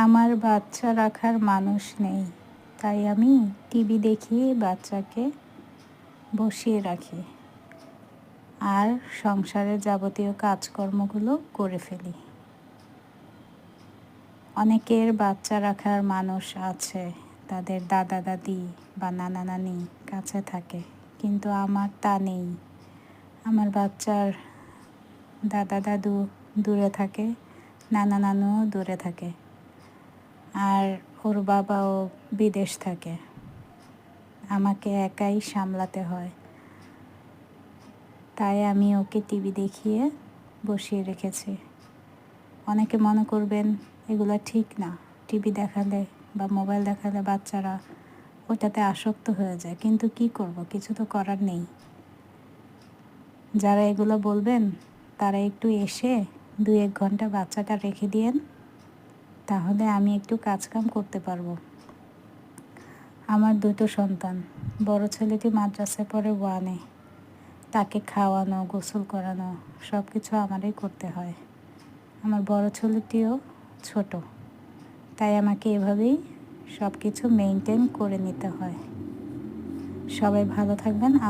আমার বাচ্চা রাখার মানুষ নেই, তাই আমি টিভি দেখিয়ে বাচ্চাকে বসিয়ে রাখি আর সংসারের যাবতীয় কাজকর্মগুলো করে ফেলি। অনেকের বাচ্চা রাখার মানুষ আছে, তাদের দাদা দাদি বা নানা নানি কাছে থাকে, কিন্তু আমার তা নেই। আমার বাচ্চার দাদা দাদু দূরে থাকে, নানা নানুও দূরে থাকে, আর ওর বাবাও বিদেশ থাকে। আমাকে একাই সামলাতে হয়, তাই আমি ওকে টিভি দেখিয়ে বসিয়ে রেখেছি। অনেকে মনে করবেন এগুলো ঠিক না, টিভি দেখালে বা মোবাইল দেখালে বাচ্চারা ওটাতে আসক্ত হয়ে যায়, কিন্তু কি করব, কিছু তো করার নেই। যারা এগুলো বলবেন তারা একটু এসে 2-1 ঘন্টা বাচ্চাটা রেখে দিয়েন, তাহলে আমি একটু কাজকাম করতে পারবো। আমার 2টো সন্তান, বড় ছেলেটি মাদ্রাসায় পড়ে 1-এ, তাকে খাওয়ানো, গোসল করানো সব কিছু আমারই করতে হয়। আমার বড় ছেলেটিও ছোট, তাই আমাকে এভাবেই সব কিছু মেনটেন করে নিতে হয়। সবাই ভালো থাকবেন।